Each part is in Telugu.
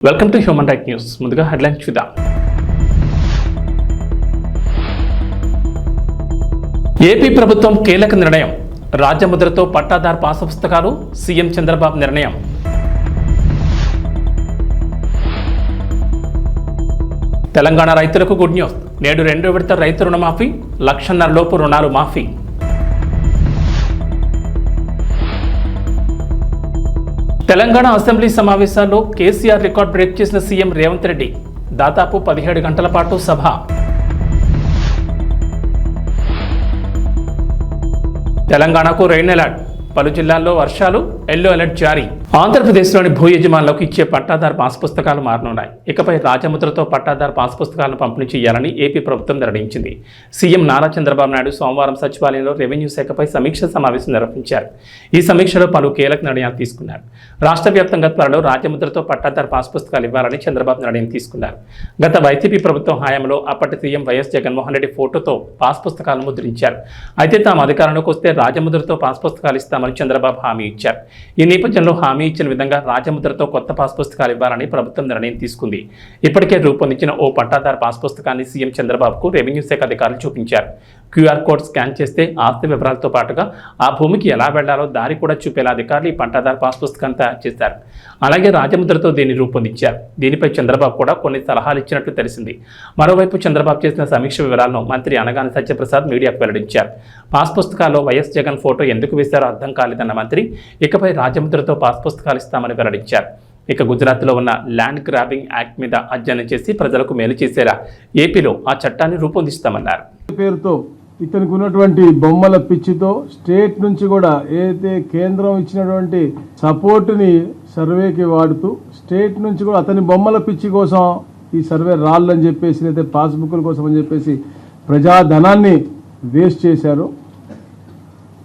Welcome to human right news. ముందుగా హెడ్లైన్స్ చూద్దాం. ఏపీ ప్రభుత్వం కీలక నిర్ణయం. రాజ్యముద్రతో పట్టాదారు పాస్ పుస్తకాలు. సీఎం చంద్రబాబు నిర్ణయం. తెలంగాణ రైతులకు గుడ్ న్యూస్. నేడు 2వ విడత రైతు రుణమాఫీ. 1,50,000 లోపు రుణాలు మాఫీ. తెలంగాణ అసెంబ్లీ సమావేశాల్లో కేసీఆర్ రికార్డ్ బ్రేక్ చేసిన సీఎం రేవంత్ రెడ్డి. దాదాపు 17 గంటల పాటు సభ. తెలంగాణకు రెయిన్ అలర్ట్. పలు జిల్లాల్లో వర్షాలు. ఎల్లో అలర్ట్ జారీ. ఆంధ్రప్రదేశ్లోని భూ యజమానులకు ఇచ్చే పట్టాదారు పాస్ పుస్తకాలు మారనున్నాయి. ఇకపై రాజముద్రతో పట్టాదారు పాస్ పుస్తకాలను పంపిణీ చేయాలని ఏపీ ప్రభుత్వం నిర్ణయించింది. సీఎం నారా చంద్రబాబు నాయుడు సోమవారం సచివాలయంలో రెవెన్యూ శాఖపై సమీక్ష సమావేశం నిర్వహించారు. ఈ సమీక్షలో పలు కీలక నిర్ణయాలు తీసుకున్నారు. రాష్ట్ర వ్యాప్తంగా త్వరలో రాజముద్రతో పట్టాదారు పాస్ పుస్తకాలు ఇవ్వాలని చంద్రబాబు నిర్ణయం తీసుకున్నారు. గత వైసీపీ ప్రభుత్వం హయాంలో అప్పటి సీఎం వైఎస్ జగన్మోహన్ రెడ్డి ఫోటోతో పాస్ పుస్తకాలను ముద్రించారు. అయితే తాము అధికారంలోకి వస్తే రాజముద్రతో పాస్ పుస్తకాలు ఇస్తామని చంద్రబాబు హామీ ఇచ్చారు. ఈ నేపథ్యంలో హామీ ఇచ్చిన విధంగా రాజముద్రతో కొత్త పాస్ పుస్తకాలు ఇవ్వాలని ప్రభుత్వం నిర్ణయం తీసుకుంది. ఇప్పటికే రూపొందించిన ఓ పట్టాదారు పాస్ పుస్తకాన్ని సీఎం చంద్రబాబుకు రెవెన్యూ శాఖ అధికారులు చూపించారు. క్యూఆర్ కోడ్ స్కాన్ చేస్తే ఆస్తి వివరాలతో పాటుగా ఆ భూమికి ఎలా వెళ్లాలో దారి కూడా చూపేలా అధికారులు ఈ పట్టాదారు పాస్ పుస్తకాన్ని తయారు చేశారు. అలాగే రాజముద్రతో దీన్ని రూపొందించారు. దీనిపై చంద్రబాబు కూడా కొన్ని సలహాలు ఇచ్చినట్లు తెలిసింది. మరోవైపు చంద్రబాబు చేసిన సమీక్ష వివరాలను మంత్రి అనగాని సత్యప్రసాద్ మీడియాకు వెల్లడించారు. పాస్ పుస్తకాల్లో వైఎస్ జగన్ ఫోటో ఎందుకు వేశారో అర్థం కాలేదన్న మంత్రి ఇకపై రాజముద్రతో పాస్ పుస్తకాలు ఇస్తామని వెల్లడించారు. ఇక గుజరాత్లో ఉన్న ల్యాండ్ గ్రాబింగ్ యాక్ట్ మీద అధ్యయనం చేసి ప్రజలకు మేలు చేసేలా ఏపీలో ఆ చట్టాన్ని రూపొందిస్తామన్నారు. పేరుతో ఇతనికి ఉన్నటువంటి బొమ్మల పిచ్చితో స్టేట్ నుంచి కూడా ఏదైతే కేంద్రం ఇచ్చినటువంటి సపోర్టుని సర్వేకి వాడుతూ స్టేట్ నుంచి కూడా అతని బొమ్మల పిచ్చి కోసం ఈ సర్వే రాళ్ళు అని చెప్పేసి లేదా పాస్బుక్ల కోసం అని చెప్పేసి ప్రజాధనాన్ని వేస్ట్ చేశారు.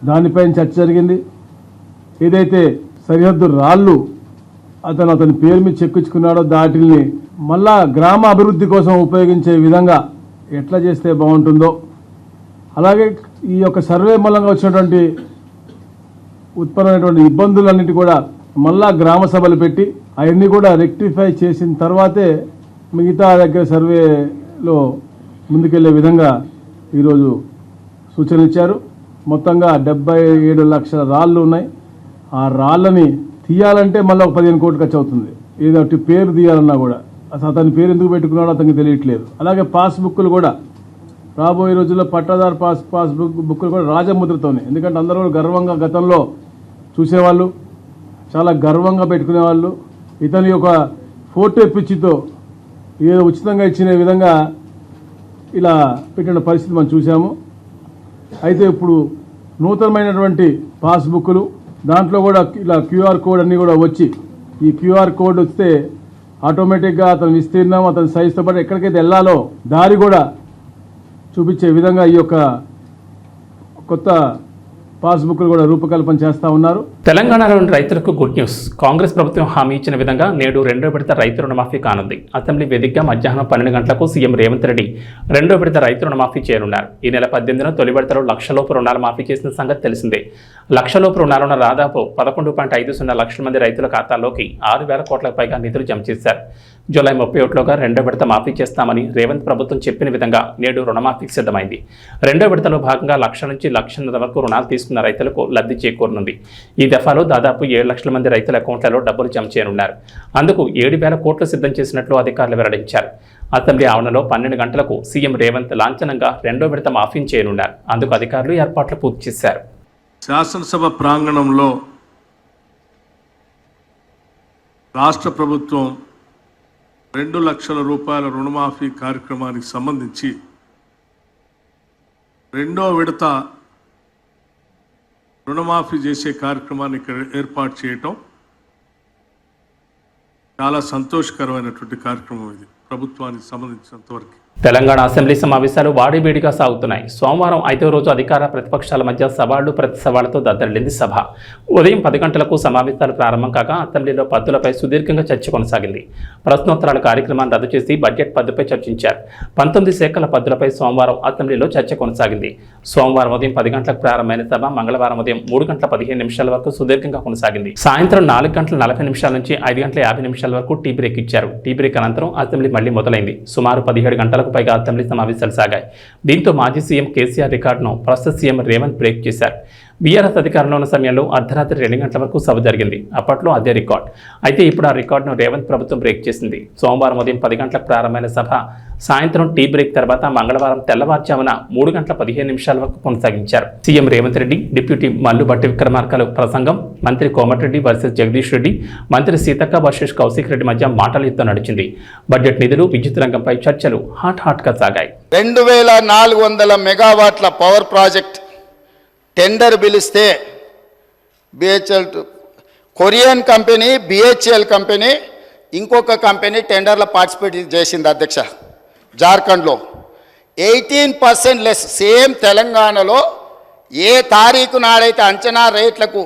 దానిపైన చర్చ జరిగింది. ఏదైతే సరిహద్దు రాళ్ళు అతని పేరు మీద చెక్కించుకున్నాడో దాటిని మళ్ళా గ్రామ అభివృద్ధి కోసం ఉపయోగించే విధంగా ఎట్లా చేస్తే బాగుంటుందో, అలాగే ఈ యొక్క సర్వే మూలంగా వచ్చినటువంటి ఉత్పన్నమైనటువంటి ఇబ్బందులన్నిటి కూడా మళ్ళా గ్రామ సభలు పెట్టి అవన్నీ కూడా రెక్టిఫై చేసిన తర్వాతే మిగతా దగ్గర సర్వేలో ముందుకెళ్లే విధంగా ఈరోజు సూచనలు ఇచ్చారు. మొత్తంగా 77 లక్షల రాళ్ళు ఉన్నాయి. ఆ రాళ్ళని తీయాలంటే మళ్ళీ ఒక 15 కోట్లు ఖర్చు అవుతుంది. ఏదో పేరు తీయాలన్నా కూడా అసలు అతని పేరు ఎందుకు పెట్టుకున్నాడో అతనికి తెలియట్లేదు. అలాగే పాస్బుక్లు కూడా రాబోయే రోజుల్లో పట్టాదారు పాస్బుక్లు కూడా రాజముద్రతోనే, ఎందుకంటే అందరూ గర్వంగా గతంలో చూసేవాళ్ళు, చాలా గర్వంగా పెట్టుకునేవాళ్ళు. ఇతని యొక్క ఫోటో పిచ్చితో ఏదో ఉచితంగా ఇచ్చిన విధంగా ఇలా పెట్టిన పరిస్థితి మనం చూసాము. అయితే ఇప్పుడు నూతనమైనటువంటి పాస్బుక్లు దాంట్లో కూడా ఇలా క్యూఆర్ కోడ్ అన్నీ కూడా వచ్చి ఈ క్యూఆర్ కోడ్ వస్తే ఆటోమేటిక్గా అతని విస్తీర్ణం అతని సైజుతో పాటు ఎక్కడికైతే వెళ్ళాలో దారి కూడా చూపించే విధంగా ఈ యొక్క కొత్త పాస్బుక్లు కూడా రూపకల్పన చేస్తా ఉన్నారు. తెలంగాణలోని రైతులకు గుడ్ న్యూస్. కాంగ్రెస్ ప్రభుత్వం హామీ ఇచ్చిన విధంగా నేడు 2వ విడత రైతు రుణమాఫీ కానుంది. అసెంబ్లీ వేదికగా మధ్యాహ్నం 12 గంటలకు సీఎం రేవంత్ రెడ్డి 2వ విడత రైతు రుణమాఫీ చేయనున్నారు. ఈ నెల 18న తొలి విడతలో 1,00,000 లోపు రుణాలు మాఫీ చేసిన సంగతి తెలిసిందే. 1,00,000 లోపు రుణాలున్న దాదాపు 11.50 లక్షల మంది రైతుల ఖాతాల్లోకి 6,000 కోట్లకు పైగా నిధులు జమ చేశారు. జూలై 31లోగా 2వ విడత మాఫీ చేస్తామని రేవంత్ ప్రభుత్వం చెప్పిన విధంగా నేడు రుణమాఫీకి సిద్ధమైంది. 2వ విడతలో భాగంగా 1,00,000 నుంచి 1,50,000 వరకు రుణాలు తీసుకున్న రైతులకు లబ్ధి చేకూరనుంది. ఈ దఫాలో దాదాపు 7 లక్షల మంది రైతుల అకౌంట్లలో డబ్బులు జమ చేయనున్నారు. అందుకు 7,000 కోట్లు సిద్ధం చేసినట్లు అధికారులు వెల్లడించారు. అసెంబ్లీ ఆవరణలో 12 గంటలకు సీఎం రేవంత్ లాంఛనంగా 2వ విడత మాఫీని చేయనున్నారు. అందుకు అధికారులు ఏర్పాట్లు పూర్తి చేశారు. శాసనసభ ప్రాంగణంలో రాష్ట్ర ప్రభుత్వం 2 లక్షల రూపాయల రుణమాఫీ కార్యక్రమానికి సంబంధించి 2వ విడత రుణమాఫీ చేసే కార్యక్రమాన్ని ఇక్కడ ఏర్పాటు చేయటం చాలా సంతోషకరమైనటువంటి కార్యక్రమం. ఇది ప్రభుత్వానికి సంబంధించినంతవరకు తెలంగాణ అసెంబ్లీ సమావేశాలు వాడివేడిగా సాగుతున్నాయి. సోమవారం 5వ రోజు అధికార ప్రతిపక్షాల మధ్య సవాళ్లు ప్రతి సవాళ్లతో దద్దరిల్లింది సభ. ఉదయం 10 గంటలకు సమావేశాలు ప్రారంభం కాగా అసెంబ్లీలో పద్దులపై సుదీర్ఘంగా చర్చ కొనసాగింది. ప్రశ్నోత్తరాల కార్యక్రమాన్ని రద్దు చేసి బడ్జెట్ పద్దుపై చర్చించారు. 19 శాఖల పద్దులపై సోమవారం అసెంబ్లీలో చర్చ కొనసాగింది. సోమవారం ఉదయం 10 గంటలకు ప్రారంభమైన సభ మంగళవారం ఉదయం 3 గంటల 15 నిమిషాల వరకు సుదీర్ఘంగా కొనసాగింది. సాయంత్రం 4 గంటల 40 నిమిషాల నుంచి 5 గంటల 50 నిమిషాల వరకు టీ బ్రేక్ ఇచ్చారు. టీ బ్రేక్ అనంతరం అసెంబ్లీ మళ్లీ మొదలైంది. సుమారు 17 గంటలకు పైగా అసెంబ్లీ సమావేశాలు సాగాయి. దీంతో మాజీ సీఎం కేసీఆర్ రికార్డును ప్రస్తుత సీఎం రేవంత్ బ్రేక్ చేశారు. బీఆర్ఎస్ అధికారంలో ఉన్న సమయంలో అర్ధరాత్రి 2 గంటల వరకు సభ జరిగింది. అప్పట్లో అదే రికార్డ్. అయితే ఇప్పుడు ఆ రికార్డును రేవంత్ ప్రభుత్వం బ్రేక్ చేసింది. సోమవారం ఉదయం 10 గంటలకు ప్రారంభమైన సభ సాయంత్రం టీ బ్రేక్ తర్వాత మంగళవారం తెల్లవారుజామున 3 గంటల 15 నిమిషాల వరకు కొనసాగించారు. సీఎం రేవంత్ రెడ్డి, డిప్యూటీ మల్లుబట్టి విక్రమార్కలు ప్రసంగం, మంత్రి కోమటిరెడ్డి వర్సెస్ జగదీష్ రెడ్డి, మంత్రి సీతక్క వర్సెస్ కౌశిక్ రెడ్డి మధ్య మాటల యుద్ధం నడిచింది. బడ్జెట్ నిధులు, విద్యుత్ రంగంపై చర్చలు హాట్గా సాగాయి. 2400 మెగావాట్ల పవర్ ప్రాజెక్ట్ టెండర్ పిలిస్తే BHEL Korean company, BHEL company, ఇంకొక కంపెనీ టెండర్లో పార్టిసిపేట్ చేసింది అధ్యక్ష. జార్ఖండ్లో 18% లెస్. సేమ్ తెలంగాణలో ఏ తారీఖు నాడైతే అంచనా రేట్లకు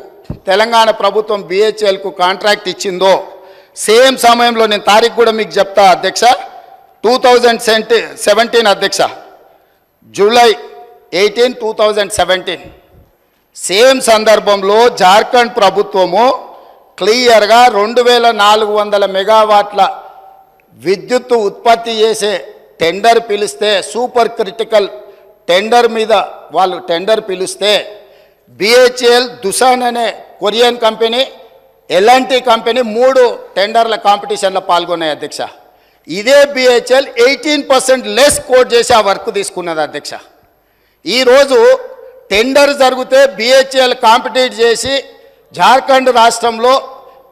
తెలంగాణ ప్రభుత్వం బిహెచ్ఎల్కు కాంట్రాక్ట్ ఇచ్చిందో సేమ్ సమయంలో, నేను తారీఖు కూడా మీకు చెప్తా అధ్యక్ష, 2017 అధ్యక్ష, జూలై 18, 2017 సేమ్ సందర్భంలో జార్ఖండ్ ప్రభుత్వము క్లియర్గా 2400 మెగావాట్ల విద్యుత్తు ఉత్పత్తి చేసే టెండర్ పిలిస్తే, సూపర్ క్రిటికల్ టెండర్ మీద వాళ్ళు టెండర్ పిలిస్తే బిహెచ్ఎల్, దుసాన్ అనే కొరియన్ కంపెనీ, ఎల్ఎన్టీ కంపెనీ 3 టెండర్ల కాంపిటీషన్లో పాల్గొన్నాయి అధ్యక్ష. ఇదే బిహెచ్ఎల్ 18% లెస్ కోట్ చేసి ఆ వర్క్ తీసుకున్నది అధ్యక్ష. ఈరోజు టెండర్ జరిగితే బిహెచ్ఎల్ కాంపిటీట్ చేసి జార్ఖండ్ రాష్ట్రంలో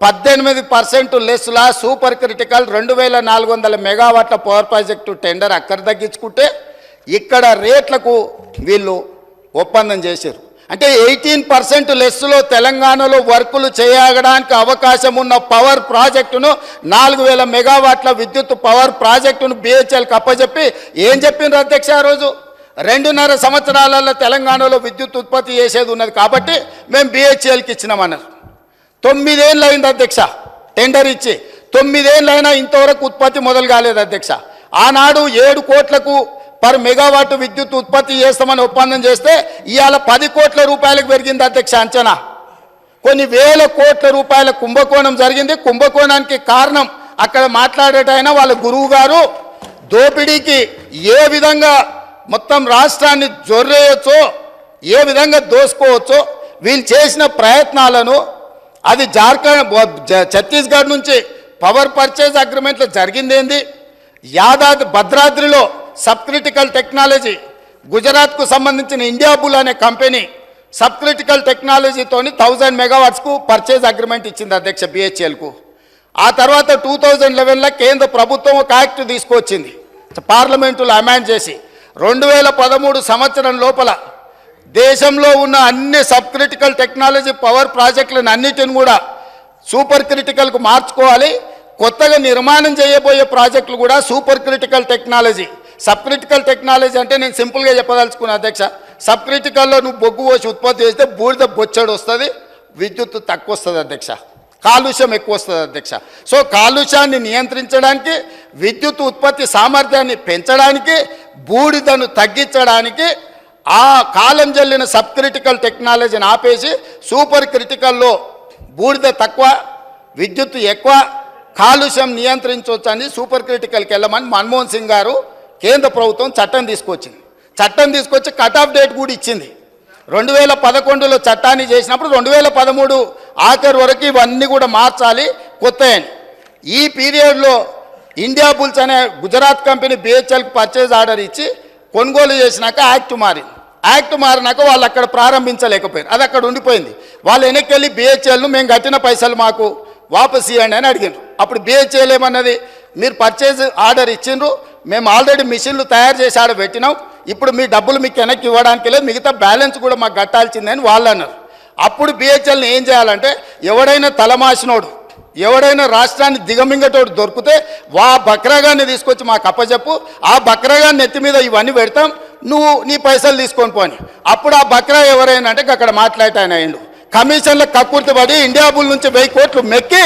18% లెస్లా సూపర్ క్రిటికల్ 2400 మెగావాట్ల పవర్ ప్రాజెక్టు టెండర్ అక్కడ తగ్గించుకుంటే ఇక్కడ రేట్లకు వీళ్ళు ఒప్పందం చేశారు. అంటే 18% లెస్లో తెలంగాణలో వర్కులు చేయడానికి అవకాశం ఉన్న పవర్ ప్రాజెక్టును 4000 మెగావాట్ల విద్యుత్ పవర్ ప్రాజెక్టును బిహెచ్ఎల్కి అప్పచెప్పి ఏం చెప్పిండ్రు అధ్యక్ష? ఆ రోజు 2.5 సంవత్సరాలలో తెలంగాణలో విద్యుత్ ఉత్పత్తి చేసేది ఉన్నది కాబట్టి మేము బిహెచ్ఎల్కి ఇచ్చినామన్నారు. 9 ఏళ్ళు అయింది అధ్యక్ష టెండర్ ఇచ్చి. 9 ఏళ్ళు అయినా ఇంతవరకు ఉత్పత్తి మొదలు కాలేదు అధ్యక్ష. ఆనాడు 7 కోట్లకు పర్ మెగావాట్ విద్యుత్ ఉత్పత్తి చేస్తామని ఒప్పందం చేస్తే ఇవాళ 10 కోట్ల రూపాయలకు పెరిగింది అధ్యక్ష అంచనా. కొన్ని వేల కోట్ల రూపాయల కుంభకోణం జరిగింది. కుంభకోణానికి కారణం అక్కడ మాట్లాడేటైనా వాళ్ళ గురువు గారు దోపిడీకి ఏ విధంగా మొత్తం రాష్ట్రాన్ని జొర్రేయచ్చో, ఏ విధంగా దోసుకోవచ్చో వీళ్ళు చేసిన ప్రయత్నాలను, అది జార్ఖండ్ ఛత్తీస్గఢ్ నుంచి పవర్ పర్చేజ్ అగ్రిమెంట్లో జరిగిందేంది, భద్రాద్రిలో సబ్ క్రిటికల్ టెక్నాలజీ, గుజరాత్కు సంబంధించిన ఇండియా బుల్ అనే కంపెనీ సబ్ క్రిటికల్ టెక్నాలజీతోని 1000 మెగావాట్స్కు పర్చేజ్ అగ్రిమెంట్ ఇచ్చింది అధ్యక్ష బిహెచ్ఎల్కు. ఆ తర్వాత 2011లో కేంద్ర ప్రభుత్వం ఒక యాక్ట్ తీసుకొచ్చింది, పార్లమెంటులో అమెండ్ చేసి 2013 సంవత్సరం లోపల దేశంలో ఉన్న అన్ని సబ్ క్రిటికల్ టెక్నాలజీ పవర్ ప్రాజెక్టులను అన్నిటిని కూడా సూపర్ క్రిటికల్కు మార్చుకోవాలి. కొత్తగా నిర్మాణం చేయబోయే ప్రాజెక్టులు కూడా super critical technology. Sub critical technology అంటే నేను సింపుల్గా చెప్పదలుచుకున్నా అధ్యక్ష, సబ్ క్రిటికల్లో నువ్వు బొగ్గు పోసి ఉత్పత్తి చేస్తే బూడిద బొచ్చడు వస్తుంది, విద్యుత్ తక్కువ వస్తుంది అధ్యక్ష, కాలుష్యం ఎక్కువ వస్తుంది అధ్యక్ష. సో కాలుష్యాన్ని నియంత్రించడానికి, విద్యుత్ ఉత్పత్తి సామర్థ్యాన్ని పెంచడానికి, బూడిదను తగ్గించడానికి ఆ కాలం జల్లిన సబ్ క్రిటికల్ టెక్నాలజీని ఆపేసి సూపర్ క్రిటికల్లో బూడిద తక్కువ, విద్యుత్ ఎక్కువ, కాలుష్యం నియంత్రించవచ్చని సూపర్ క్రిటికల్కి వెళ్ళమని మన్మోహన్ సింగ్ గారు కేంద్ర ప్రభుత్వం చట్టం తీసుకొచ్చింది. చట్టం తీసుకొచ్చి కట్ ఆఫ్ డేట్ కూడా ఇచ్చింది. 2011లో చట్టాన్ని చేసినప్పుడు 2013 ఆఖరి వరకు ఇవన్నీ కూడా మార్చాలి కొత్తయని. ఈ పీరియడ్లో ఇండియా బుల్స్ అనే గుజరాత్ కంపెనీ బిహెచ్ఎల్కి పర్చేజ్ ఆర్డర్ ఇచ్చి కొనుగోలు చేసినాక యాక్ట్ మారింది. యాక్ట్ మారినాక వాళ్ళు అక్కడ ప్రారంభించలేకపోయారు, అది అక్కడ ఉండిపోయింది. వాళ్ళు వెనక్కి వెళ్ళి బిహెచ్ఎల్ను మేము కట్టిన పైసలు మాకు వాపస్ ఇవ్వండి అని అడిగారు. అప్పుడు బిహెచ్ఎల్ ఏమన్నది, మీరు పర్చేజ్ ఆర్డర్ ఇచ్చిండ్రు, మేము ఆల్రెడీ మిషన్లు తయారు చేసి ఆడ పెట్టినాం, ఇప్పుడు మీ డబ్బులు మీకు వెనక్కి ఇవ్వడానికి లేదు, మిగతా బ్యాలెన్స్ కూడా మాకు కట్టాల్సిందని వాళ్ళు అన్నారు. అప్పుడు బిహెచ్ఎల్ని ఏం చేయాలంటే, ఎవడైనా తలమాసినోడు, ఎవడైనా రాష్ట్రాన్ని దిగమింగటోడు దొరికితే బక్రాగాన్ని తీసుకొచ్చి మాకు అప్పచెప్పు, ఆ బక్రాగాన్ని నెత్తి మీద ఇవన్నీ పెడతాం, నువ్వు నీ పైసలు తీసుకొని పోని. అప్పుడు ఆ బక్రా ఎవరైనా అంటే అక్కడ మాట్లాడటాయన అయిండు. కమిషన్ల కక్కుర్తిపడి ఇండియా బుల్ నుంచి 1000 కోట్లు మెక్కి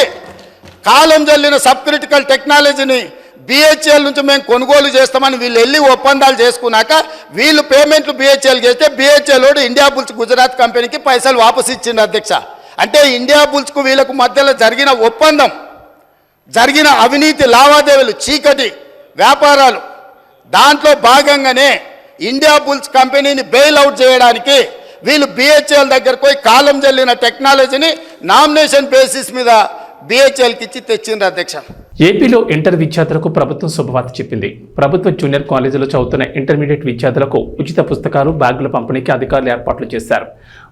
కాలం జల్లిన సబ్ క్రిటికల్ టెక్నాలజీని BHEL నుంచి మేము కొనుగోలు చేస్తామని వీళ్ళు వెళ్ళి ఒప్పందాలు చేసుకున్నాక వీళ్ళు పేమెంట్లు BHEL చేస్తే BHEL వాడు ఇండియా బుల్స్ గుజరాత్ కంపెనీకి పైసలు వాపసు ఇచ్చిండు అధ్యక్ష. అంటే ఇండియా బుల్స్కు వీళ్ళకు మధ్యలో జరిగిన ఒప్పందం, జరిగిన అవినీతి లావాదేవీలు, చీకటి వ్యాపారాలు, దాంట్లో భాగంగానే ఇండియా బుల్స్ కంపెనీని బెయిల్ అవుట్ చేయడానికి వీళ్ళు BHEL దగ్గరకు పోయి కాలం జల్లిన టెక్నాలజీని నామినేషన్ బేసిస్ మీద BHELకి ఇచ్చి తెచ్చిండ్రు అధ్యక్ష. ఏపీలో ఇంటర్ విద్యార్థులకు ప్రభుత్వం శుభవార్త చెప్పింది. ప్రభుత్వ జూనియర్ కాలేజీలో చదువుతున్న ఇంటర్మీడియట్ విద్యార్థులకు ఉచిత పుస్తకాలు, బ్యాగుల పంపిణీకి అధికారులు ఏర్పాట్లు చేశారు.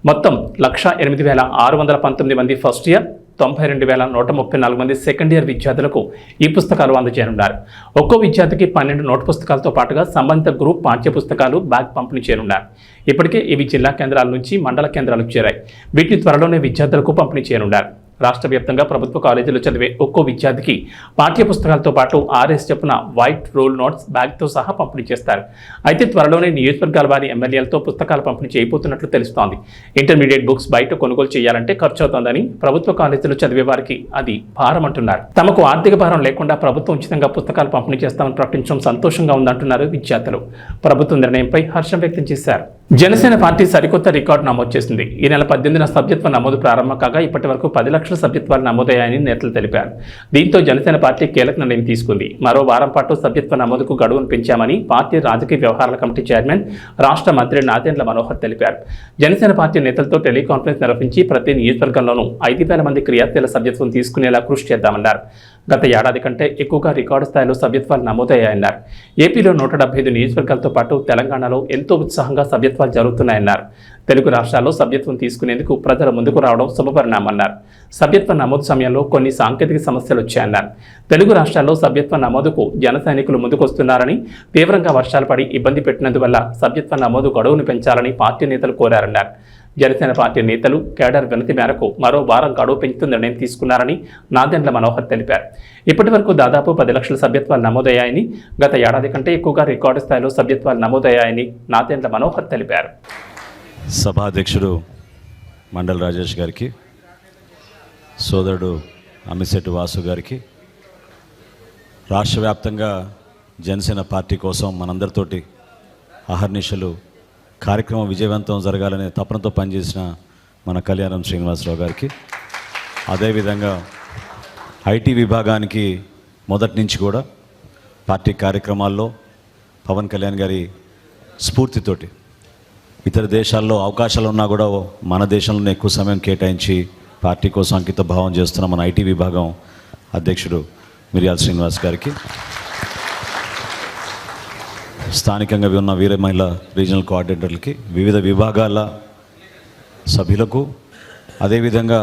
మొత్తం 1,08,619 మంది ఫస్ట్ ఇయర్, 92,134 మంది సెకండ్ ఇయర్ విద్యార్థులకు ఈ పుస్తకాలు అందజేయనున్నారు. ఒక్కో విద్యార్థికి 12 నోట్ పుస్తకాలతో పాటుగా సంబంధిత గ్రూప్ పాఠ్య పుస్తకాలు, బ్యాగ్ పంపిణీ చేయనున్నారు. ఇప్పటికే ఇవి జిల్లా కేంద్రాల నుంచి మండల కేంద్రాలకు చేరాయి. వీటిని త్వరలోనే విద్యార్థులకు పంపిణీ చేయనున్నారు. రాష్ట్ర వ్యాప్తంగా ప్రభుత్వ కాలేజీలో చదివే ఒక్కో విద్యార్థికి పాఠ్య పుస్తకాలతో పాటు 6 చొప్పున వైట్ రోల్ నోట్స్ బ్యాగ్తో సహా పంపిణీ చేస్తారు. అయితే త్వరలోనే నియోజకవర్గాల వారి ఎమ్మెల్యేలతో పుస్తకాలు పంపిణీ చేయబోతున్నట్లు తెలుస్తోంది. ఇంటర్మీడియట్ బుక్స్ బయట కొనుగోలు చేయాలంటే ఖర్చు అవుతోందని ప్రభుత్వ కాలేజీలో చదివే వారికి అది భారం అంటున్నారు. తమకు ఆర్థిక భారం లేకుండా ప్రభుత్వం ఉచితంగా పుస్తకాలు పంపిణీ చేస్తామని ప్రకటించడం సంతోషంగా ఉందంటున్నారు విద్యార్థులు. ప్రభుత్వ నిర్ణయంపై హర్షం వ్యక్తం చేశారు. జనసేన పార్టీ సరికొత్త రికార్డు నమోదు చేసింది. ఈ నెల 18న సభ్యత్వ నమోదు ప్రారంభం కాగా ఇప్పటి వరకు 10 లక్షల సభ్యత్వాలు నమోదయ్యాయని నేతలు తెలిపారు. దీంతో జనసేన పార్టీ కీలక నిర్ణయం తీసుకుంది. మరో వారం పాటు సభ్యత్వ నమోదుకు గడువును పెంచామని పార్టీ రాజకీయ వ్యవహారాల కమిటీ చైర్మన్, రాష్ట్ర మంత్రి నాదెండ్ల మనోహర్ తెలిపారు. జనసేన పార్టీ నేతలతో టెలికాన్ఫరెన్స్ నిర్వహించి ప్రతి నియోజకవర్గంలోనూ 5,000 మంది క్రియాశీల సభ్యత్వం తీసుకునేలా కృషి చేద్దామన్నారు. గత ఏడాది కంటే ఎక్కువగా రికార్డు స్థాయిలో సభ్యత్వాలు నమోదయ్యాయన్నారు. ఏపీలో 175 నియోజకవర్గాలతో పాటు తెలంగాణలో ఎంతో ఉత్సాహంగా సభ్యత్వాలు జరుగుతున్నాయన్నారు. తెలుగు రాష్ట్రాల్లో సభ్యత్వం తీసుకునేందుకు ప్రజలు ముందుకు రావడం శుభపరిణామన్నారు. సభ్యత్వ నమోదు సమయంలో కొన్ని సాంకేతిక సమస్యలు వచ్చాయన్నారు. తెలుగు రాష్ట్రాల్లో సభ్యత్వ నమోదుకు జన సైనికులు ముందుకొస్తున్నారని, తీవ్రంగా వర్షాలు పడి ఇబ్బంది పెట్టినందువల్ల సభ్యత్వ నమోదు గడువును పెంచాలని పార్టీ నేతలు కోరారన్నారు. జనసేన పార్టీ నేతలు కేడర్ వినతి మేరకు మరో వారం గడువు పెంచుతూ నిర్ణయం తీసుకున్నారని నాదెండ్ల మనోహర్ తెలిపారు. ఇప్పటి వరకు దాదాపు 10 లక్షల సభ్యత్వాలు నమోదయ్యాయని, గత ఏడాది కంటే ఎక్కువగా రికార్డు స్థాయిలో సభ్యత్వాలు నమోదయ్యాయని నాదెండ్ల మనోహర్ తెలిపారు. సభాధ్యక్షుడు మండల్ రాజేష్ గారికి, సోదరుడు అమిశెట్టి వాసు గారికి, రాష్ట్ర వ్యాప్తంగా జనసేన పార్టీ కోసం మనందరితోటి అహర్నిశలు కార్యక్రమం విజయవంతం జరగాలనే తపనతో పనిచేసిన మన కళ్యాణం శ్రీనివాసరావు గారికి, అదేవిధంగా ఐటీ విభాగానికి మొదటి నుంచి కూడా పార్టీ కార్యక్రమాల్లో పవన్ కళ్యాణ్ గారి స్ఫూర్తితోటి ఇతర దేశాల్లో అవకాశాలు ఉన్నా కూడా మన దేశంలోనే ఎక్కువ సమయం కేటాయించి పార్టీ కోసం అంకిత భావం చేస్తున్న మన ఐటీ విభాగం అధ్యక్షుడు మిర్యాల శ్రీనివాస్ గారికి, స్థానికంగా ఉన్న వీర మహిళ రీజనల్ కోఆర్డినేటర్లకి, వివిధ విభాగాల సభ్యులకు, అదేవిధంగా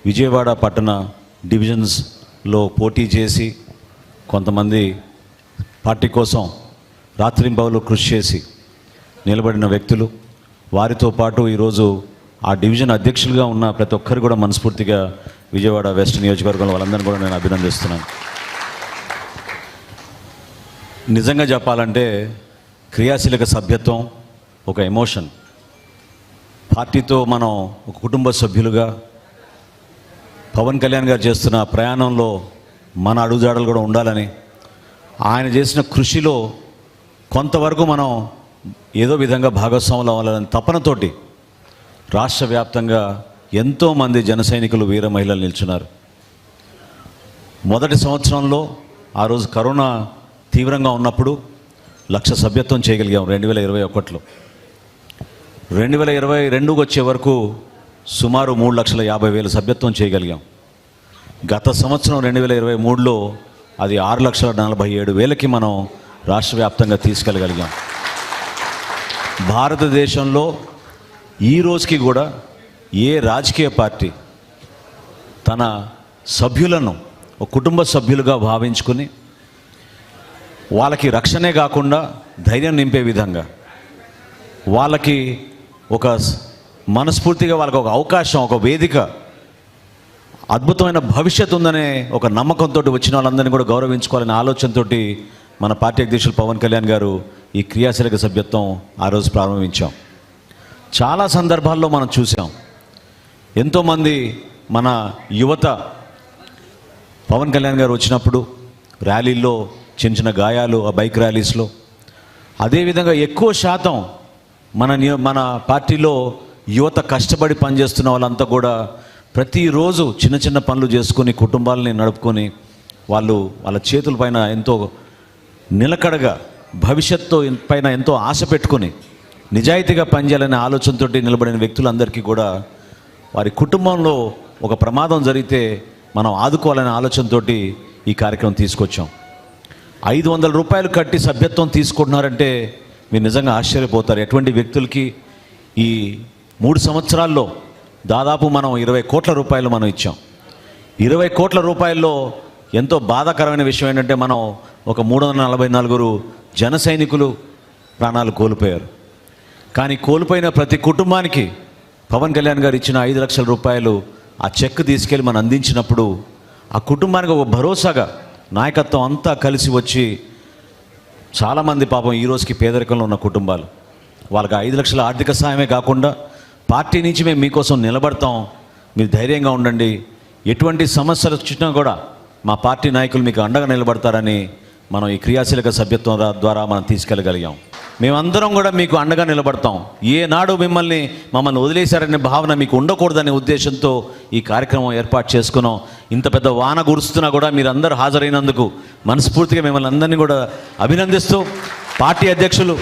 విజయవాడ పట్టణ డివిజన్స్లో పోటీ చేసి కొంతమంది పార్టీ కోసం రాత్రింబవలు కృషి చేసి నిలబడిన వ్యక్తులు, వారితో పాటు ఈరోజు ఆ డివిజన్ అధ్యక్షులుగా ఉన్న ప్రతి ఒక్కరు కూడా మనస్ఫూర్తిగా విజయవాడ వెస్ట్ నియోజకవర్గంలో వాళ్ళందరినీ కూడా నేను అభినందిస్తున్నాను. నిజంగా చెప్పాలంటే క్రియాశీలక సభ్యత్వం ఒక ఎమోషన్. పార్టీతో మనం ఒక కుటుంబ సభ్యులుగా పవన్ కళ్యాణ్ గారు చేస్తున్న ప్రయాణంలో మన అడుగుజాడలు కూడా ఉండాలని, ఆయన చేసిన కృషిలో కొంతవరకు మనం ఏదో విధంగా భాగస్వాములు అవ్వాలని తపనతోటి రాష్ట్ర వ్యాప్తంగా ఎంతోమంది జన సైనికులు, వీర మహిళలు నిల్చున్నారు. మొదటి సంవత్సరంలో ఆ రోజు కరోనా తీవ్రంగా ఉన్నప్పుడు 1,00,000 సభ్యత్వం చేయగలిగాం 2021లో. 2022 వచ్చే వరకు సుమారు 3,50,000 సభ్యత్వం చేయగలిగాం. గత సంవత్సరం 2023లో అది 6,47,000కి మనం రాష్ట్ర వ్యాప్తంగా తీసుకెళ్ళగలిగాం. భారతదేశంలో ఈ రోజుకి కూడా ఏ రాజకీయ పార్టీ తన సభ్యులను ఒక కుటుంబ సభ్యులుగా భావించుకుని వాళ్ళకి రక్షణే కాకుండా ధైర్యం నింపే విధంగా, వాళ్ళకి ఒక మనస్ఫూర్తిగా వాళ్ళకి ఒక అవకాశం, ఒక వేదిక అద్భుతమైన భవిష్యత్తు ఉందనే ఒక నమ్మకంతో వచ్చిన వాళ్ళందరినీ కూడా గౌరవించుకోవాలనే ఆలోచనతో మన పార్టీ అధ్యక్షులు పవన్ కళ్యాణ్ గారు ఈ క్రియాశీలక సభ్యత్వం ఆ రోజు ప్రారంభించాం. చాలా సందర్భాల్లో మనం చూసాం, ఎంతోమంది మన యువత పవన్ కళ్యాణ్ గారు వచ్చినప్పుడు ర్యాలీల్లో చిన్న చిన్న గాయాలు, ఆ బైక్ ర్యాలీస్లో, అదేవిధంగా ఎక్కువ శాతం మన పార్టీలో యువత కష్టపడి పనిచేస్తున్న వాళ్ళంతా కూడా ప్రతిరోజు చిన్న చిన్న పనులు చేసుకొని కుటుంబాలని నడుపుకొని వాళ్ళ చేతుల పైన ఎంతో నిలకడగా భవిష్యత్తు పైన ఎంతో ఆశ పెట్టుకొని నిజాయితీగా పనిచేయాలనే ఆలోచనతో నిలబడిన వ్యక్తులందరికీ కూడా వారి కుటుంబంలో ఒక ప్రమాదం జరిగితే మనం ఆదుకోవాలనే ఆలోచనతో ఈ కార్యక్రమం తీసుకొచ్చాం. 500 రూపాయలు కట్టి సభ్యత్వం తీసుకుంటున్నారంటే మీరు నిజంగా ఆశ్చర్యపోతారు. ఎటువంటి వ్యక్తులకి ఈ 3 సంవత్సరాల్లో దాదాపు మనం 20 కోట్ల రూపాయలు మనం ఇచ్చాం. 20 కోట్ల రూపాయల్లో ఎంతో బాధాకరమైన విషయం ఏంటంటే మనం ఒక 344 జన సైనికులు ప్రాణాలు కోల్పోయారు. కానీ కోల్పోయిన ప్రతి కుటుంబానికి పవన్ కళ్యాణ్ గారు ఇచ్చిన 5 లక్షల రూపాయలు ఆ చెక్ తీసుకెళ్ళి మనం అందించినప్పుడు ఆ కుటుంబానికి ఒక భరోసాగా నాయకత్వం అంతా కలిసి వచ్చి చాలామంది పాపం ఈ రోజుకి పేదరికంలో ఉన్న కుటుంబాలు, వాళ్ళకి 5 లక్షల ఆర్థిక సాయమే కాకుండా పార్టీ నుంచి మేము మీకోసం నిలబడతాం, మీరు ధైర్యంగా ఉండండి, ఎటువంటి సమస్యలు వచ్చినా కూడా మా పార్టీ నాయకులు మీకు అండగా నిలబడతారని మనం ఈ క్రియాశీలక సభ్యత్వం ద్వారా మనం తీసుకెళ్ళగలిగాం. మేమందరం కూడా మీకు అండగా నిలబడతాం. ఏనాడు మమ్మల్ని వదిలేశారనే భావన మీకు ఉండకూడదనే ఉద్దేశంతో ఈ కార్యక్రమం ఏర్పాటు చేసుకున్నాం. ఇంత పెద్ద వాన కురుస్తున్నా కూడా మీరు అందరూ హాజరైనందుకు మనస్ఫూర్తిగా మిమ్మల్ని అందరినీ కూడా అభినందిస్తూ పార్టీ అధ్యక్షులు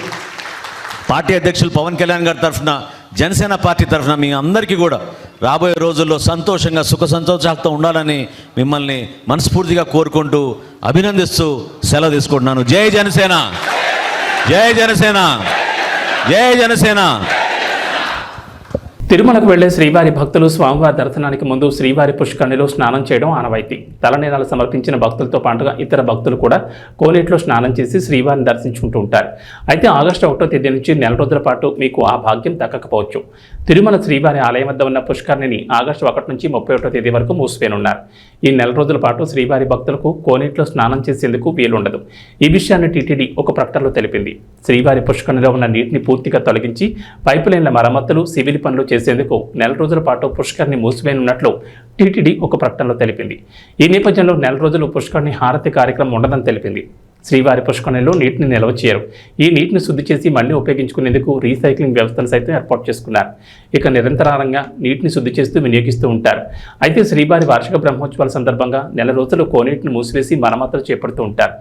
పవన్ కళ్యాణ్ గారి తరఫున, జనసేన పార్టీ తరఫున మీ అందరికీ కూడా రాబోయే రోజుల్లో సంతోషంగా సుఖ సంతోషాలతో ఉండాలని మిమ్మల్ని మనస్ఫూర్తిగా కోరుకుంటూ అభినందిస్తూ సెలవు తీసుకుంటున్నాను. జై జనసేన, జై జనసేన, జై జనసేన. తిరుమలకు వెళ్లే శ్రీవారి భక్తులు స్వామివారి దర్శనానికి ముందు శ్రీవారి పుష్కరిణిలో స్నానం చేయడం ఆనవాయితీ. తలనీలాలు సమర్పించిన భక్తులతో పాటుగా ఇతర భక్తులు కూడా కోనేటిలో స్నానం చేసి శ్రీవారిని దర్శించుకుంటూ ఉంటారు. అయితే ఆగస్టు 1వ తేదీ నుంచి నెల రోజుల పాటు మీకు ఆ భాగ్యం దక్కకపోవచ్చు. తిరుమల శ్రీవారి ఆలయం వద్ద ఉన్న పుష్కరిణిని ఆగస్టు 1 నుంచి 31వ తేదీ వరకు మూసివేనున్నారు. ఈ నెల రోజుల పాటు శ్రీవారి భక్తులకు కోనేటిలో స్నానం చేసేందుకు వీలుండదు. ఈ విషయాన్ని టీటీడీ ఒక ప్రకటనలో తెలిపింది. శ్రీవారి పుష్కరిణిలో ఉన్న నీటిని పూర్తిగా తొలగించి పైపులైన్ల మరమ్మతులు, సివిల్ పనులు చేసేందుకు నెల రోజుల పాటు పుష్కరిణి మూసివేయనున్నట్లు టీటీడీ ఒక ప్రకటనలో తెలిపింది. ఈ నేపథ్యంలో నెల రోజులు పుష్కరిణి హారతి కార్యక్రమం ఉండదని తెలిపింది. శ్రీవారి పుష్కరిణిలో నీటిని నిల్వ చేయరు. ఈ నీటిని శుద్ధి చేసి మళ్లీ ఉపయోగించుకునేందుకు రీసైక్లింగ్ వ్యవస్థను సైతం ఏర్పాటు చేసుకున్నారు. ఇక నిరంతరంగా నీటిని శుద్ధి చేస్తూ వినియోగిస్తూ ఉంటారు. అయితే శ్రీవారి వార్షిక బ్రహ్మోత్సవాల సందర్భంగా నెల రోజులు కోనేటిని మూసివేసి మరమ్మతులు చేపడుతూ ఉంటారు.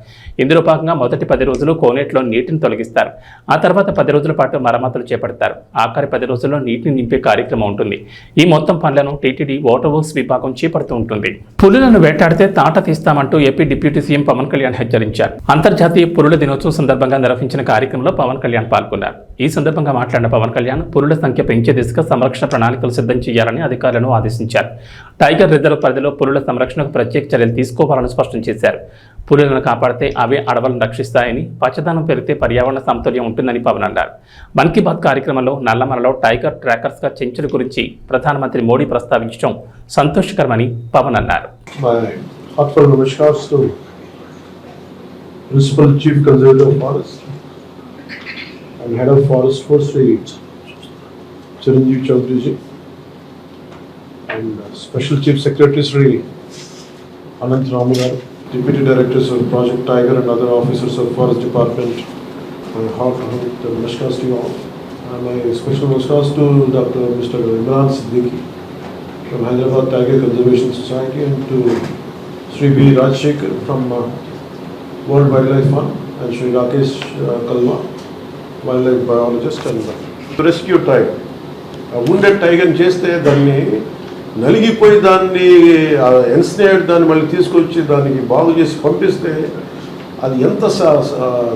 ఇందులో భాగంగా మొదటి 10 రోజులు కోనేటిలో నీటిని తొలగిస్తారు. ఆ తర్వాత 10 రోజుల పాటు మరమ్మతులు చేపడతారు. ఆఖరి 10 రోజుల్లో నీటిని నింపే కార్యక్రమం ఉంటుంది. ఈ మొత్తం పనులను టీటీడీ వాటర్ వర్క్స్ విభాగం చేపడుతూ ఉంటుంది. పులులను వేటాడితే తాట తీస్తామంటూ AP deputy CM Pawan Kalyan హెచ్చరించారు. అంతర్జాతీయ పులుల దినోత్సవం సందర్భంగా నిర్వహించిన కార్యక్రమంలో పవన్ కళ్యాణ్ పాల్గొన్నారు. ఈ సందర్భంగా మాట్లాడిన పవన్ కళ్యాణ్ పులుల సంఖ్య పెంచే దిశగా సంరక్షణ ప్రణాళికలు సిద్ధం చేయాలని అధికారులను ఆదేశించారు. టైగర్ రిజర్వ్ పరిధిలో పులుల సంరక్షణకు ప్రత్యేక చర్యలు తీసుకోవాలని స్పష్టం చేశారు. పులులను కాపాడితే అవే అడవులను రక్షిస్తాయని, పచ్చదనం పెరిగితే పర్యావరణ సమతుల్యం ఉంటుందని పవన్ అన్నారు. మన్ కీ బాత్ కార్యక్రమంలో నల్లమలలో టైగర్ ట్రాకర్స్గా సెంచరీ గురించి ప్రధానమంత్రి మోడీ ప్రస్తావించడం సంతోషకరమని పవన్ అన్నారు. Principal Chief Conservator of Forest and Head of Forest Forestry Chiranjeev Chaudhary ji, and Special Chief Secretary Sri Anant Ramagar, Deputy Directors of Project Tiger and other officers of Forest Department. My heartfelt namaskars to you all. And my special namaskars to Dr. Mr. Imran Siddiqui from Hyderabad Tiger Conservation Society, and to Sri B. Rajshekhar from World Wildlife Fund, and Sri Rakesh Kalwa, wildlife biologist, and rescue tiger. Wounded tiger చేస్తే దాన్ని నలిగిపోయి దాన్ని ఎన్స్నేడ్ దాన్ని మళ్ళీ తీసుకొచ్చి దానికి బాగు చేసి పంపిస్తే అది ఎంత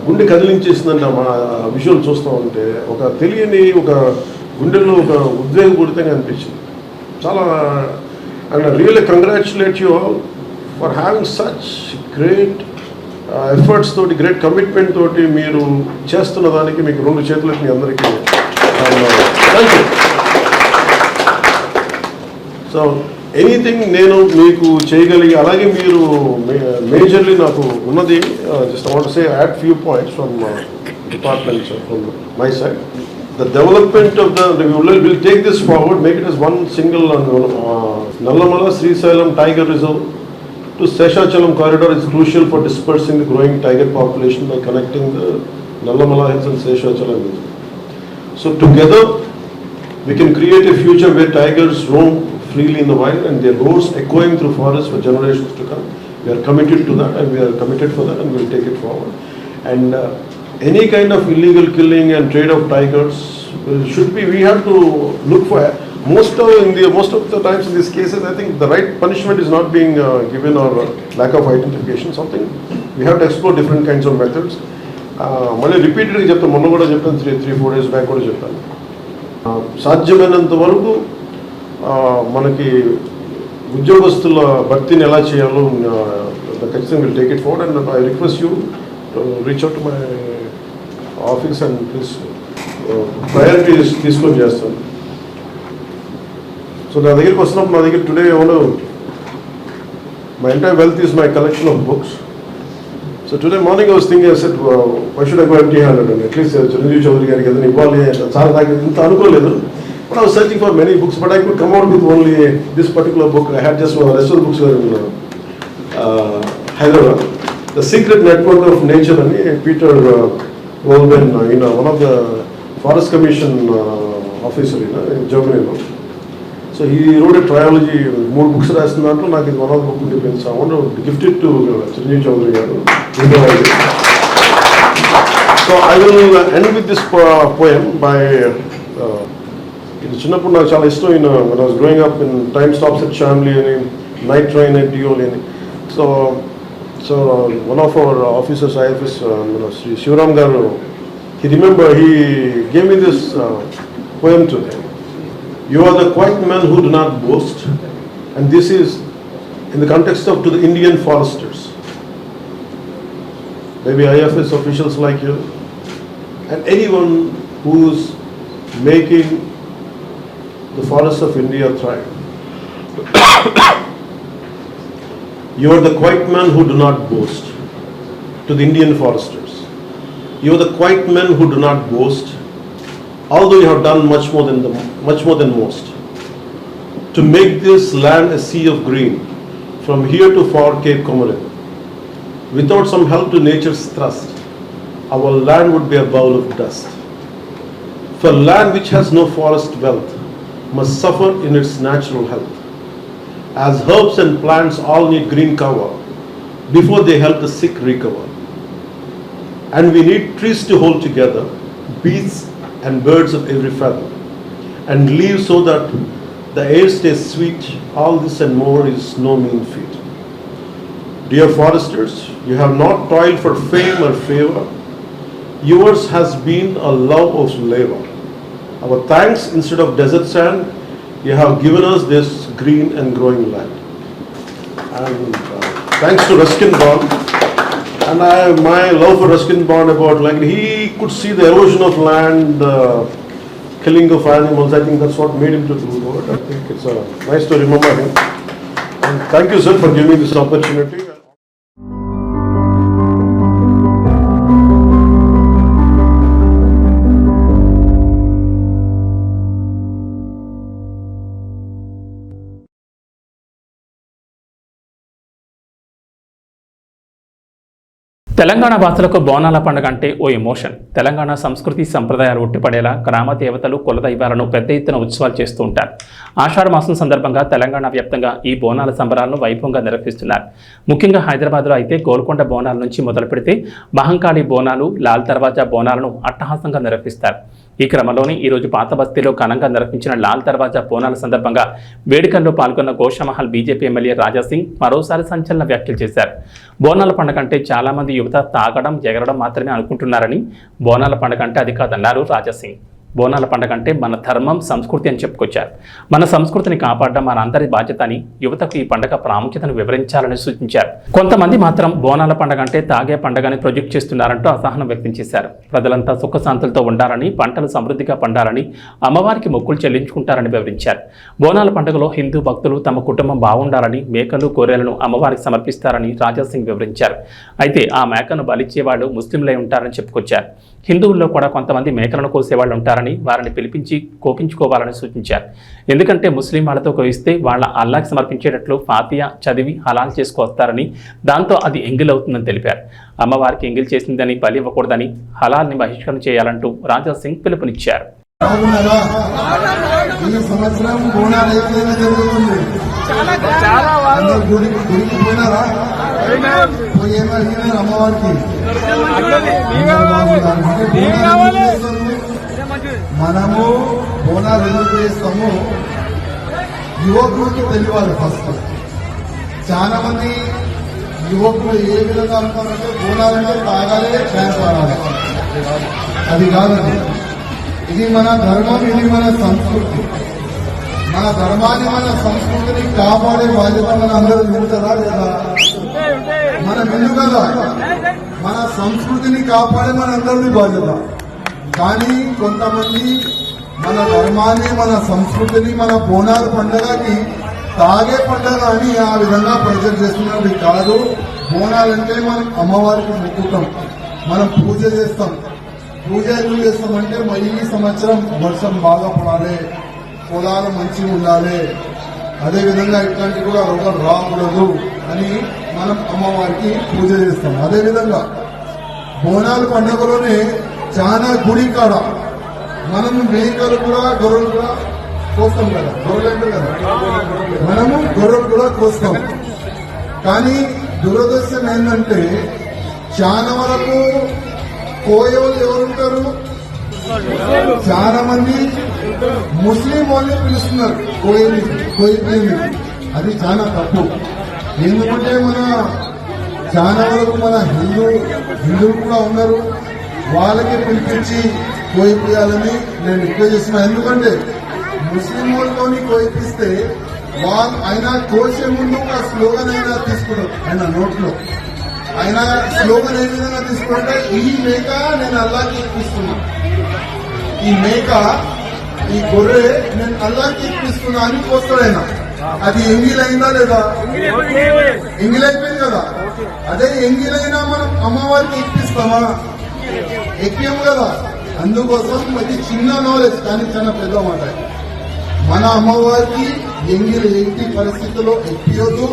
గుండె కదిలించేసిందంటే మన విజువల్ చూస్తూ ఉంటే ఒక తెలియని ఒక గుండెల్లో ఒక ఉద్వేగపూరితంగా అనిపించింది చాలా. And really congratulate you all for having such great efforts తోటి, గ్రేట్ కమిట్మెంట్ తోటి మీరు చేస్తున్న దానికి మీకు 2 చేతులకి మీ అందరికీ థ్యాంక్ యూ. సో ఎనీథింగ్ నేను మీకు చేయగలిగి, అలాగే మీరు మేజర్లీ నాకు ఉన్నది just I want to say add few points from department from my side. The development of we'll take this forward, make it as one single Nallamala Srisailam Tiger Reserve to Seshachalam corridor is crucial for dispersing the growing tiger population by connecting the Nallamala Hills and Seshachalam Hills. So together we can create a future where tigers roam freely in the wild and their roars echoing through forests for generations to come. We are committed to that, and we are committed for that, and we will take it forward. And any kind of illegal killing and trade of tigers should be, we have to look for, most of the times in these cases I think the right punishment is not being given, or lack of identification, something we have to explore different kinds of methods. మళ్ళీ రిపీటెడ్గా చెప్తాను, మొన్న కూడా చెప్పాను, 3-4 days బ్యాక్ కూడా చెప్పాను. సాధ్యమైనంత వరకు మనకి ఉద్యోగస్తుల భర్తీని ఎలా చేయాలో ఖచ్చితంగా will take it forward. And I request you reach out to my office and please priorities తీసుకొని చేస్తాను. సో నా దగ్గరికి వస్తున్నప్పుడు, నా దగ్గర టుడే ఏమో my entire wealth is my collection of books. So today morning I was thinking, I said, why should I go empty-handed? And at least Chiranjeev Chaudhary గారికి ఏదైనా ఇవ్వాలి, చాలా నాకు ఇంత అనుకోలేదు. But I was searching for many books, but I could come out with only this particular book. I had just the rest of the books were in Hyderabad. The Secret Network of Nature and Peter Wolven, one of the Forest Commission officer in Germany. So he wrote a trilogy, more books రాస్తున్నట్టు నాకు ఇది one of the book depends. I want to gift it to Chiranjeev Chaudhary గారు. So I will end with this poem by ఇది చిన్నప్పుడు నాకు చాలా ఇష్టం. when I was growing up in Time Stops at Shamli and Night Train at Dioli. So one of our officers, IFS, Sri Shivaram garu, he gave me this poem today. You are the quiet men who do not boast, and this is in the context of to the Indian foresters, maybe IFS officials like you, and anyone who is making the forests of India thrive. You are the quiet men who do not boast, to the Indian foresters. You are the quiet men who do not boast, although you have done much more than most, to make this land a sea of green, from here to far Cape Comorin. Without some help to nature's thrust, our land would be a bowl of dust. For land which has no forest wealth must suffer in its natural health, as herbs and plants all need green cover before they help the sick recover. And we need trees to hold together, beasts and birds of every feather, and leaves so that the air stays sweet. All this and more is no mean feat. Dear foresters, you have not toiled for fame or favor. Yours has been a love of labor. Our thanks, instead of desert sand, you have given us this green and growing land. And thanks to Ruskin Bond. And my love for Ruskin Bond, about like he could see the erosion of land, killing of animals. I think that's what made him to do that. I think it's nice to remember him. And thank you, sir, for giving me this opportunity. Telangana వాసులకు బోనాల పండుగ అంటే ఓ ఎమోషన్. తెలంగాణ సంస్కృతి సంప్రదాయాలు ఉట్టిపడేలా గ్రామ దేవతలు కులదైవాలను పెద్ద ఎత్తున ఉత్సవాలు చేస్తూ ఉంటారు. ఆషాఢ మాసం సందర్భంగా తెలంగాణ వ్యాప్తంగా ఈ బోనాల సంబరాలను వైభవంగా నిర్వహిస్తున్నారు. ముఖ్యంగా హైదరాబాద్లో అయితే గోల్కొండ బోనాల నుంచి మొదలు పెడితే మహంకాళి బోనాలు, లాల్ దర్వాజా బోనాలను అట్టహాసంగా నిర్వహిస్తారు. ఈ క్రమంలోనే ఈరోజు పాత బస్తీలో ఘనంగా నిర్వహించిన లాల్ దర్వాజా బోనాల సందర్భంగా వేడుకల్లో పాల్గొన్న గోషామహల్ బీజేపీ ఎమ్మెల్యే రాజాసింగ్ మరోసారి సంచలన వ్యాఖ్యలు చేశారు. బోనాల పండుగ అంటే చాలా మంది యువత తాగడం, ఎగరడం మాత్రమే అనుకుంటున్నారని, బోనాల పండుగ అంటే అది కాదన్నారు రాజాసింగ్. బోనాల పండుగ అంటే మన ధర్మం, సంస్కృతి అని చెప్పుకొచ్చారు. మన సంస్కృతిని కాపాడడం మన అందరి బాధ్యత అని యువతకు ఈ పండుగ ప్రాముఖ్యతను వివరించాలని సూచించారు. కొంతమంది మాత్రం బోనాల పండుగ అంటే తాగే పండుగని ప్రొజెక్ట్ చేస్తున్నారంటూ అసహనం వ్యక్తం చేశారు. ప్రజలంతా సుఖశాంతులతో ఉండాలని, పంటలు సమృద్ధిగా పండాలని, అమ్మవారికి మొక్కులు చెల్లించుకుంటారని వివరించారు. బోనాల పండుగలో హిందూ భక్తులు తమ కుటుంబం బాగుండాలని మేకలు, గొర్రెలను అమ్మవారికి సమర్పిస్తారని రాజాసింగ్ వివరించారు. అయితే ఆ మేకను బలిచ్చేవాళ్ళు ముస్లింలై ఉంటారని చెప్పుకొచ్చారు. హిందువుల్లో కూడా కొంతమంది మేకలను కోసేవాళ్ళు ఉంటారని, వారిని పిలిపించి కోపించుకోవాలని సూచించారు. ఎందుకంటే ముస్లిం వాళ్ళతో కోయిస్తే వాళ్ళ అల్లాకి సమర్పించేటట్లు ఫాతియా చదివి హలాల్ చేసుకొస్తారని, దాంతో అది ఎంగిల్ అవుతుందని తెలిపారు. అమ్మవారికి ఎంగిల్ చేసిందని బలి ఇవ్వకూడదని, హలాల్ని బహిష్కరణ చేయాలంటూ రాజాసింగ్ పిలుపునిచ్చారు. మనము బోనాలు ఎందుకు చేస్తాము, యువకులకు తెలియాలి. ఫస్ట్ చాలా మంది యువకులు ఏ విధంగా అనుకున్నారంటే బోనాలంటే తాగాలి, డ్యాన్స్ ఆడాలి. అది కాదండి. ఇది మన ధర్మం, ఇది మన సంస్కృతి. మన ధర్మాన్ని, మన సంస్కృతిని కాపాడే బాధ్యత మన అందరూ నిలుతారా లేదా? మనం ఎందుకు కదా మన సంస్కృతిని కాపాడే మన అందరినీ బాధ్యత. కానీ కొంతమంది మన ధర్మాన్ని, మన సంస్కృతిని, మన బోనాల పండుగకి తాగే పండుగ అని ఆ విధంగా ప్రజలు చేస్తున్నది కాదు. బోనాలంటే మనం అమ్మవారికి మొక్కుతాం, మనం పూజ చేస్తాం. పూజ ఎందుకు చేస్తామంటే ఈ సంవత్సరం వర్షం బాగా పడాలి, పొలాలు మంచిగా ఉండాలి, అదేవిధంగా ఇట్లాంటి కూడా రోగం రాకూడదు అని మనం అమ్మవారికి పూజ చేస్తాం. అదేవిధంగా బోనాల పండుగలోనే చాలా గుడి కాడ మనం మేకలు కూడా, గొర్రెలు కూడా కోస్తాం కదా. గొర్రెలు అంటే కదా, మనము గొర్రెలు కూడా కోస్తాం. కానీ దురదృష్టం ఏంటంటే చాలా వరకు కోయేవాళ్ళు ఎవరుంటారు, చాలా మంది ముస్లిం వాళ్ళే పిలుస్తున్నారు కోయిపోయింది. అది చాలా తప్పు. ఎందుకంటే మన చాలా వరకు మన హిందువులు కూడా ఉన్నారు, వాళ్ళకి పిలిపించి కోయిపోయాలని నేను రిక్వెస్ట్ చేస్తున్నా. ఎందుకంటే ముస్లిం వాళ్ళతోని కోయిపిస్తే ఆయన కోసే ముందు ఒక స్లోగన్ అయినా తీసుకున్నారు. ఆయన నోట్లో ఆయన స్లోగన్ ఏ విధంగా తీసుకుంటే, ఈ మేక నేను అల్లాకి ఎక్కిస్తున్నా, ఈ మేక, ఈ గొర్రె నేను అల్లాకి ఎక్కిస్తున్నా అని కోస్తాడు ఆయన. అది ఎంగిలైందా లేదా? ఎంగిలైపోయింది కదా. అదే ఎంగిలైనా మనం అమ్మవారికి ఎక్కిస్తామా? ఎక్కాము కదా. అందుకోసం అది చిన్న నాలెడ్జ్, కానీ చాలా పెద్ద మాట. మన అమ్మవారికి ఎంగిలి ఎట్టి పరిస్థితుల్లో ఎక్కియొద్దు.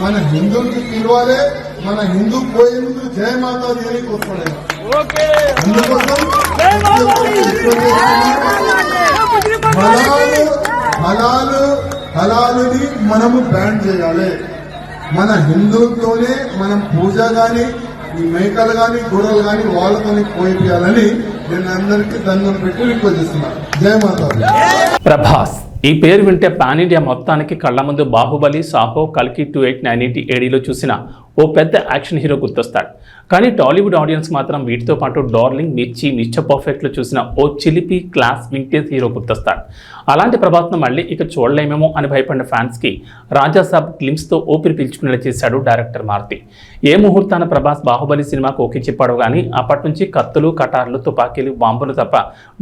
మన హిందువులకి పిలవాలి. మన హిందూ పోయే ముందు జయ మాతా దేనికి వస్తాడు. అందుకోసం హలాలుని మనము బ్యాన్ చేయాలి. మన హిందువులతోనే మనం పూజ గాని, ఈ మేకలు గాని, గొర్రెలు గాని వాళ్ళతోనే కోయిపోయాలని నేను అందరికీ దండం పెట్టి రిక్వెస్ట్ చేస్తున్నాను. జయ మాతా. ప్రభాస్ ఈ పేరు వింటే పాన్ ఇండియా మొత్తానికి కళ్ల ముందు బాహుబలి, సాహో, కల్కి 2890 ADలో చూసిన ఓ పెద్ద యాక్షన్ హీరో గుర్తొస్తాడు. కానీ టాలీవుడ్ ఆడియన్స్ మాత్రం వీటితో పాటు డార్లింగ్, మిర్చి, మిస్టర్ పర్ఫెక్ట్లో చూసిన ఓ చిలిపి క్లాస్ వింటేజ్ హీరో గుర్తొస్తాడు. అలాంటి ప్రభాస్ను మళ్ళీ ఇక చూడలేమేమో అని భయపడిన ఫ్యాన్స్కి రాజాసాబ్ గ్లిమ్స్తో ఊపిరి పీల్చుకునేలా చేశాడు డైరెక్టర్ మారుతి. ఏ ముహూర్తాన ప్రభాస్ బాహుబలి సినిమాకు ఓకే చెప్పాడు కానీ అప్పటి నుంచి కత్తులు, కటార్లు, తుపాకీలు, బాంబులు తప్ప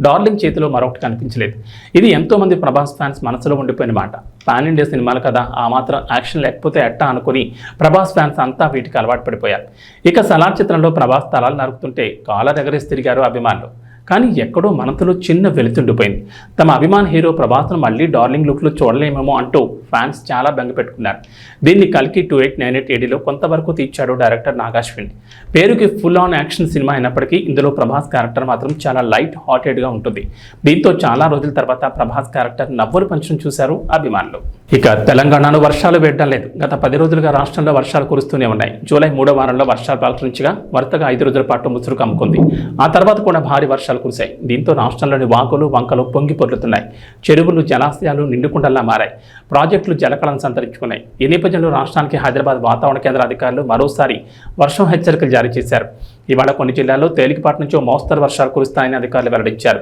డార్లింగ్ చేతిలో మరొకటి కనిపించలేదు. ఇది ఎంతోమంది ప్రభాస్ ఫ్యాన్స్ మనసులో ఉండిపోయిన మాట. పాన్ ఇండియా సినిమాలు కదా, ఆ మాత్రం యాక్షన్ లేకపోతే ఎట్టా అనుకుని ప్రభాస్ ఫ్యాన్స్ అంతా వీటికి అలవాటు పడిపోయారు. ఇక సలార్ చిత్రంలో ప్రభాస్ తలాలు నరుకుతుంటే కాలర్ ఎగరేసి తిరిగారు అభిమానులు. కానీ ఎక్కడో మనసులో చిన్న వెలుతుండిపోయింది. తమ అభిమాన హీరో ప్రభాస్ను మళ్ళీ డార్లింగ్ లుక్లో చూడలేమేమో అంటూ ఫ్యాన్స్ చాలా బెంగ పెట్టుకున్నారు. దీన్ని కల్కి 2898 ADలో కొంతవరకు తీర్చాడు డైరెక్టర్ నాగాశ్విన్. పేరుకి ఫుల్ ఆన్ యాక్షన్ సినిమా అయినప్పటికీ ఇందులో ప్రభాస్ క్యారెక్టర్ మాత్రం చాలా లైట్ హార్టెడ్గా ఉంటుంది. దీంతో చాలా రోజుల తర్వాత ప్రభాస్ క్యారెక్టర్ నవ్వులు పంచడం చూశారు అభిమానులు. ఇక తెలంగాణలో వర్షాలు వేయడం లేదు. గత 10 రోజులుగా రాష్ట్రంలో వర్షాలు కురుస్తూనే ఉన్నాయి. జూలై 3వ వారంలో వర్షాలు ప్రారంభించగా వరుసగా 5 రోజుల పాటు ముసురు కమ్ముకుంది. ఆ తర్వాత కూడా భారీ వర్షాలు కురిశాయి. దీంతో రాష్ట్రంలోని వాగులు, వంకలు పొంగి పొర్లుతున్నాయి. చెరువులు, జలాశయాలు నిండుకుండల్లా మారాయి. ప్రాజెక్టు ప్రాజెక్టులు జలకళను సంతరించుకున్నాయి. ఈ నేపథ్యంలో రాష్ట్రానికి హైదరాబాద్ వాతావరణ కేంద్ర అధికారులు మరోసారి వర్షం హెచ్చరికలు జారీ చేశారు. ఇవాళ కొన్ని జిల్లాల్లో తేలికపాటి నుంచి మోస్తరు వర్షాలు కురుస్తాయని అధికారులు వెల్లడించారు.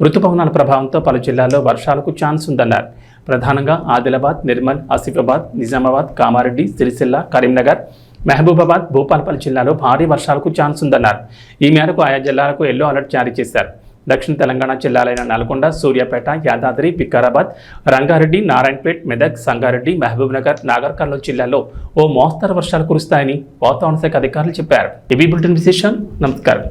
ఋతుపవనాల ప్రభావంతో పలు జిల్లాల్లో వర్షాలకు ఛాన్స్ ఉందన్నారు. ప్రధానంగా ఆదిలాబాద్, నిర్మల్, ఆసిఫాబాద్, నిజామాబాద్, కామారెడ్డి, సిరిసిల్ల, కరీంనగర్, మహబూబాబాద్, భూపాలపల్లి జిల్లాలో భారీ వర్షాలకు ఛాన్స్ ఉందన్నారు. ఈ మేరకు ఆయా జిల్లాలకు ఎల్లో అలర్ట్ జారీ చేశారు. దక్షిణ తెలంగాణ జిల్లాలైన నల్గొండ, సూర్యాపేట, యాదాద్రి, వికారాబాద్, రంగారెడ్డి, నారాయణపేట్, మెదక్, సంగారెడ్డి, మహబూబ్నగర్, నాగర్ కర్నూలు జిల్లాల్లో ఓ మోస్తరు వర్షాలు కురుస్తాయని వాతావరణ శాఖ అధికారులు చెప్పారు. ఇవి బులెటిన్ విశేషం. నమస్కారం.